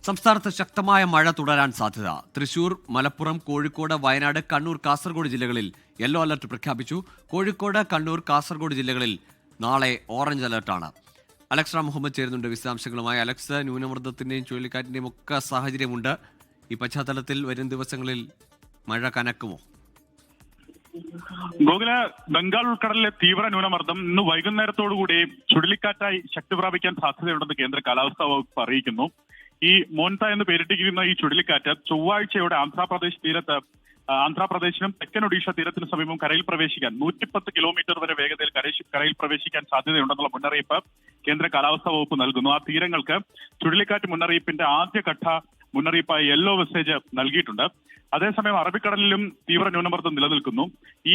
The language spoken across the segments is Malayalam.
സംസ്ഥാനത്ത് ശക്തമായ മഴ തുടരാൻ സാധ്യത. തൃശൂർ, മലപ്പുറം, കോഴിക്കോട്, വയനാട്, കണ്ണൂർ, കാസർഗോഡ് ജില്ലകളിൽ യെല്ലോ അലർട്ട് പ്രഖ്യാപിച്ചു. കോഴിക്കോട്, കണ്ണൂർ, കാസർഗോഡ് ജില്ലകളിൽ നാളെ ഓറഞ്ച് അലർട്ടാണ്. അലക്സ് മുഹമ്മദ് ചേരുന്നുണ്ട് വിശദാംശങ്ങളുമായി. അലക്സ്, ന്യൂനമർദ്ദത്തിന്റെയും ചുഴലിക്കാറ്റിന്റെയും ഒക്കെ സാഹചര്യമുണ്ട്. ഈ പശ്ചാത്തലത്തിൽ വരും ദിവസങ്ങളിൽ മഴ കനക്കുമോ? ഗോകുല, ബംഗാൾ ഉൾക്കടലിലെ തീവ്ര ന്യൂനമർദ്ദം ഇന്ന് വൈകുന്നേരത്തോടുകൂടി ചുഴലിക്കാറ്റായി ശക്തി പ്രാപിക്കാൻ സാധ്യതയുണ്ടെന്ന് കേന്ദ്ര കാലാവസ്ഥാ വകുപ്പ് അറിയിക്കുന്നു. ഈ മോൻത എന്ന് പേരിട്ടിരിക്കുന്ന ഈ ചുഴലിക്കാറ്റ് ചൊവ്വാഴ്ചയോടെ ആന്ധ്രാപ്രദേശിനും തെക്കൻ ഒഡീഷ തീരത്തിന് സമീപം കരയിൽ പ്രവേശിക്കാൻ 110 കിലോമീറ്റർ വരെ വേഗതയിൽ കരയിൽ പ്രവേശിക്കാൻ സാധ്യതയുണ്ടെന്നുള്ള മുന്നറിയിപ്പ് കേന്ദ്ര കാലാവസ്ഥാ വകുപ്പ് നൽകുന്നു. ആ തീരങ്ങൾക്ക് ചുഴലിക്കാറ്റ് മുന്നറിയിപ്പിന്റെ ആദ്യഘട്ട മുന്നറിയിപ്പായി യെല്ലോ മെസ്സേജ് നൽകിയിട്ടുണ്ട്. അതേസമയം അറബിക്കടലിലും തീവ്ര ന്യൂനമർദ്ദം നിലനിൽക്കുന്നു.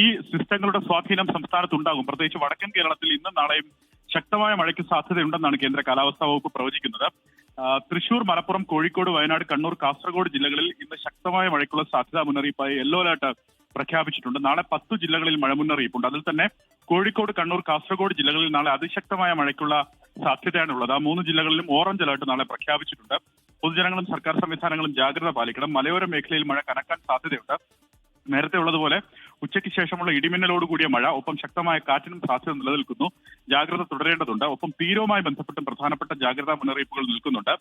ഈ സിസ്റ്റങ്ങളുടെ സ്വാധീനം സംസ്ഥാനത്തുണ്ടാകും. പ്രത്യേകിച്ച് വടക്കൻ കേരളത്തിൽ ഇന്നും നാളെയും ശക്തമായ മഴയ്ക്ക് സാധ്യതയുണ്ടെന്നാണ് കേന്ദ്ര കാലാവസ്ഥാ വകുപ്പ് പ്രവചിക്കുന്നത്. തൃശൂർ, മലപ്പുറം, കോഴിക്കോട്, വയനാട്, കണ്ണൂർ, കാസർഗോഡ് ജില്ലകളിൽ ഇന്ന് ശക്തമായ മഴയ്ക്കുള്ള സാധ്യതാ മുന്നറിയിപ്പായി യെല്ലോ അലർട്ട് പ്രഖ്യാപിച്ചിട്ടുണ്ട്. നാളെ 10 ജില്ലകളിൽ മഴ മുന്നറിയിപ്പുണ്ട്. അതിൽ തന്നെ കോഴിക്കോട്, കണ്ണൂർ, കാസർഗോഡ് ജില്ലകളിൽ നാളെ അതിശക്തമായ മഴയ്ക്കുള്ള സാധ്യതയാണുള്ളത്. ആ 3 ജില്ലകളിലും ഓറഞ്ച് അലർട്ട് നാളെ പ്രഖ്യാപിച്ചിട്ടുണ്ട്. പൊതുജനങ്ങളും സർക്കാർ സംവിധാനങ്ങളും ജാഗ്രത പാലിക്കണം. മലയോര മേഖലയിൽ മഴ കനക്കാൻ സാധ്യതയുണ്ട്. നേരത്തെ ഉള്ളതുപോലെ ഉച്ചയ്ക്ക് ശേഷമുള്ള ഇടിമിന്നലോട് കൂടിയ മഴ, ഒപ്പം ശക്തമായ കാറ്റിനും സാധ്യത നിലനിൽക്കുന്നു. ജാഗ്രത തുടരേണ്ടതുണ്ട്. ഒപ്പം തീരവുമായി ബന്ധപ്പെട്ടും പ്രധാനപ്പെട്ട ജാഗ്രതാ മുന്നറിയിപ്പുകൾ നിൽക്കുന്നുണ്ട്.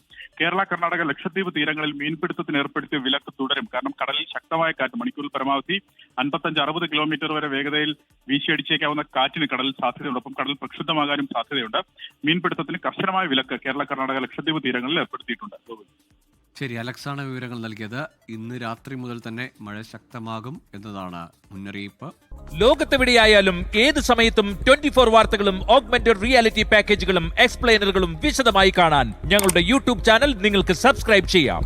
കേരള, കർണാടക, ലക്ഷദ്വീപ് തീരങ്ങളിൽ മീൻപിടുത്തത്തിന് ഏർപ്പെടുത്തിയ വിലക്ക് തുടരും. കാരണം കടലിൽ ശക്തമായ കാറ്റ്, മണിക്കൂറിൽ പരമാവധി 55-60 കിലോമീറ്റർ വരെ വേഗതയിൽ വീശിയടിച്ചേക്കാവുന്ന കാറ്റിന് കടലിൽ സാധ്യതയുണ്ട്. ഒപ്പം കടൽ പ്രക്ഷുബ്ധമാകാനും സാധ്യതയുണ്ട്. മീൻപിടുത്തത്തിന് കർശനമായ വിലക്ക് കേരള, കർണാടക, ലക്ഷദ്വീപ് തീരങ്ങളിൽ ഏർപ്പെടുത്തിയിട്ടുണ്ട്. ശരി, അലക്സാണ് വിവരങ്ങൾ നൽകിയത്. ഇന്ന് രാത്രി മുതൽ തന്നെ മഴ ശക്തമാകും എന്നതാണ് മുന്നറിയിപ്പ്. ലോകത്തെവിടെയായാലും ഏത് സമയത്തും 24 വാർത്തകളും ഓഗ്മെന്റഡ് റിയാലിറ്റി പാക്കേജുകളും എക്സ്പ്ലെയിനറുകളും വിശദമായി കാണാൻ ഞങ്ങളുടെ യൂട്യൂബ് ചാനൽ നിങ്ങൾക്ക് സബ്സ്ക്രൈബ് ചെയ്യാം.